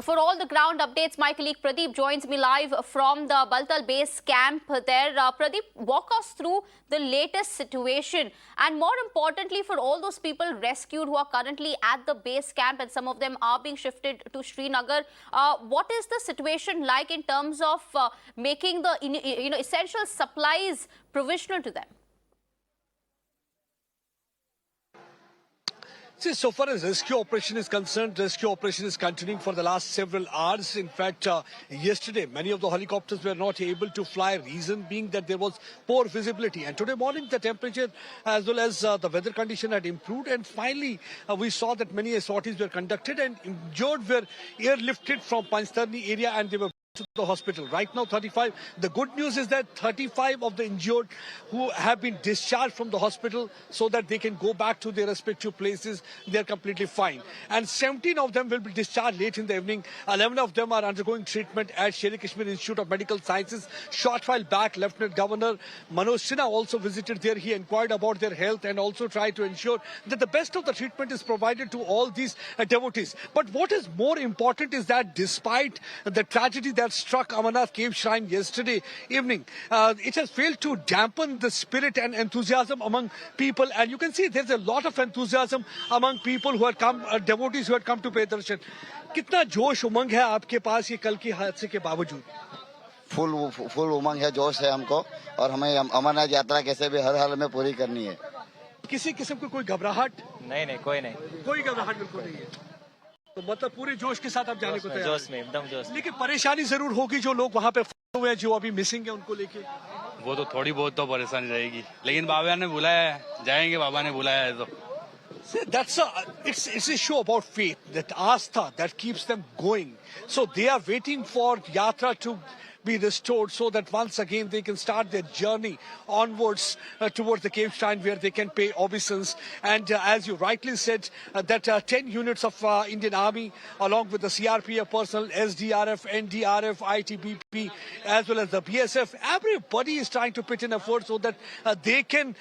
For all the ground updates, my colleague Pradeep joins me live from the Baltal base camp there. Pradeep, walk us through the latest situation and more importantly for all those people rescued who are currently at the base camp and some of them are being shifted to Srinagar. What is the situation like in terms of making the essential supplies provisional to them? See, so far as rescue operation is concerned, rescue operation is continuing for the last several hours. In fact, yesterday, many of the helicopters were not able to fly, reason being that there was poor visibility. And today morning, the temperature as well as the weather condition had improved. And finally, we saw that many sorties were conducted and injured were airlifted from Panjtarni area and they were to the hospital. Right now, 35. The good news is that 35 of the injured who have been discharged from the hospital so that they can go back to their respective places, they are completely fine. And 17 of them will be discharged late in the evening. 11 of them are undergoing treatment at Sher-e-Kashmir Institute of Medical Sciences. Short while back, Lieutenant Governor Manoj Sinha also visited there. He inquired about their health and also tried to ensure that the best of the treatment is provided to all these devotees. But what is more important is that despite the tragedy that struck Amarnath cave shrine yesterday evening, it has failed to dampen the spirit and enthusiasm among people. And you can see there's a lot of enthusiasm among people who had come, devotees who had come to pay darshan. कितना जोश उमंग है आपके पास ये कल की हादसे के बावजूद? फुल उमंग है, जोश है हमको और हमें अमरनाथ यात्रा कैसे भी हर हाल में पूरी करनी है। किसी किस्म की कोई घबराहट? नहीं, कोई घबराहट बिल्कुल नहीं है। तो मतलब पूरे जोश के साथ आप जाने को तैयार? जोश में, एकदम जोश। लेकिन परेशानी जरूर होगी जो लोग वहाँ पे फंसे हुए हैं, जो अभी मिसिंग है उनको लेके। वो तो थोड़ी बहुत तो परेशानी रहेगी, लेकिन बाबा ने बुलाया है, जाएंगे, बाबा ने बुलाया है तो। See, it's a show about faith, that astha that keeps them going. So they are waiting for Yatra to be restored so that once again they can start their journey onwards towards the cave shrine where they can pay obeisance. And as you rightly said, that 10 units of Indian Army along with the CRPF personnel, SDRF, NDRF, ITBP as well as the BSF, everybody is trying to put in effort so that they can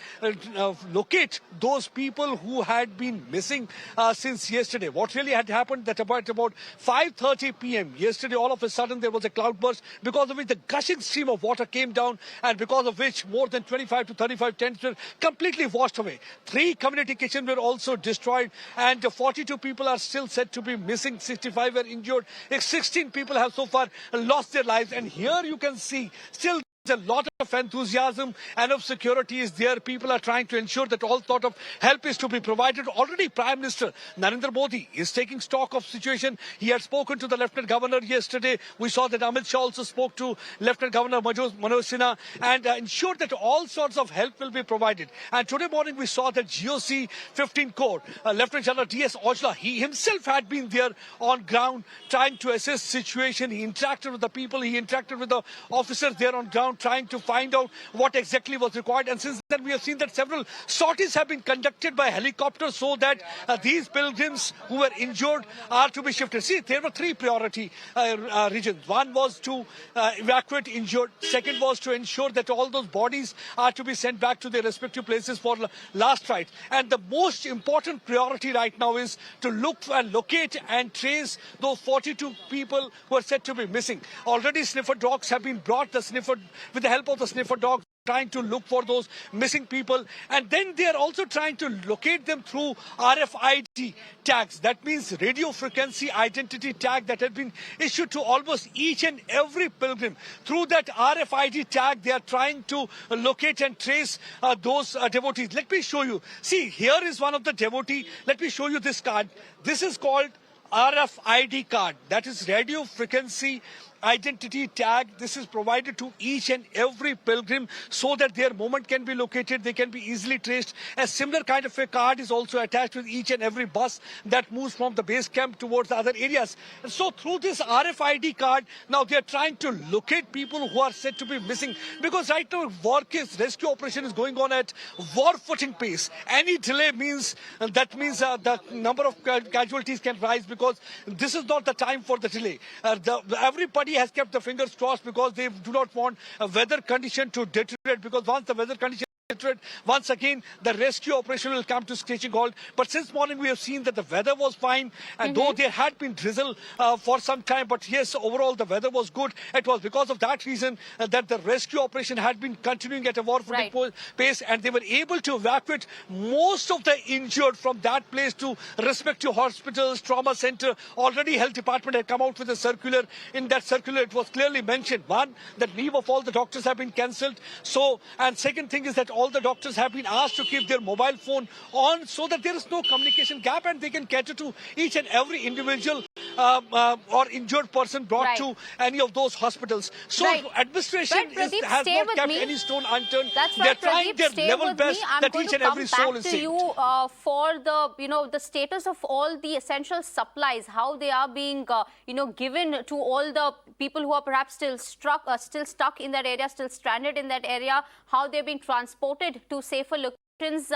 locate those people who had been missing since yesterday. What really had happened that about 5:30 p.m. yesterday, all of a sudden there was a cloudburst because of which the gushing stream of water came down and because of which more than 25 to 35 tents were completely washed away. 3 community kitchens were also destroyed and 42 people are still said to be missing. 65 were injured. 16 people have so far lost their lives. And here you can see still a lot of enthusiasm and of security is there. People are trying to ensure that all sort of help is to be provided. Already Prime Minister Narendra Modi is taking stock of situation. He had spoken to the Lieutenant Governor yesterday. We saw that Amit Shah also spoke to Lieutenant Governor Manoj Sinha and ensured that all sorts of help will be provided. And today morning we saw that GOC 15 Corps, Lieutenant General D.S. Ojla, he himself had been there on ground trying to assess situation. He interacted with the people. He interacted with the officers there on ground, trying to find out what exactly was required. And since then we have seen that several sorties have been conducted by helicopters so that these pilgrims who were injured are to be shifted. See, there were 3 priority regions. One was to evacuate injured. Second was to ensure that all those bodies are to be sent back to their respective places for last rites. And the most important priority right now is to look and locate and trace those 42 people who are said to be missing. Already sniffer dogs have been brought, with the help of the sniffer dogs, trying to look for those missing people. And then they are also trying to locate them through RFID tags. That means radio frequency identity tag that has been issued to almost each and every pilgrim. Through that RFID tag, they are trying to locate and trace those devotees. Let me show you. See, here is one of the devotee. Let me show you this card. This is called RFID card. That is radio frequency identity tag. This is provided to each and every pilgrim so that their movement can be located, they can be easily traced. A similar kind of a card is also attached with each and every bus that moves from the base camp towards the other areas. And so through this RFID card, now they are trying to locate people who are said to be missing, because right now rescue operation is going on at war footing pace. Any delay means the number of casualties can rise, because this is not the time for the delay. Everybody has kept the fingers crossed because they do not want a weather condition to deteriorate, because once the weather condition Once again, the rescue operation will come to screeching halt. But since morning, we have seen that the weather was fine, and though there had been drizzle for some time, but yes, overall the weather was good. It was because of that reason that the rescue operation had been continuing at a war-footing pace, and they were able to evacuate most of the injured from that place to respective hospitals, trauma center. Already, health department had come out with a circular. In that circular, it was clearly mentioned, one, that leave of all the doctors have been cancelled. So, and second thing is that all the doctors have been asked to keep their mobile phone on so that there is no communication gap and they can cater to each and every individual or injured person brought to any of those hospitals. So administration has not kept any stone unturned. That's They're right, trying Pradeep, their stay level with best me. I'm that going each to and come every soul back is to saved. you for the status of all the essential supplies, how they are being given to all the people who are perhaps still stuck in that area, still stranded in that area, how they're being transported to safer locations.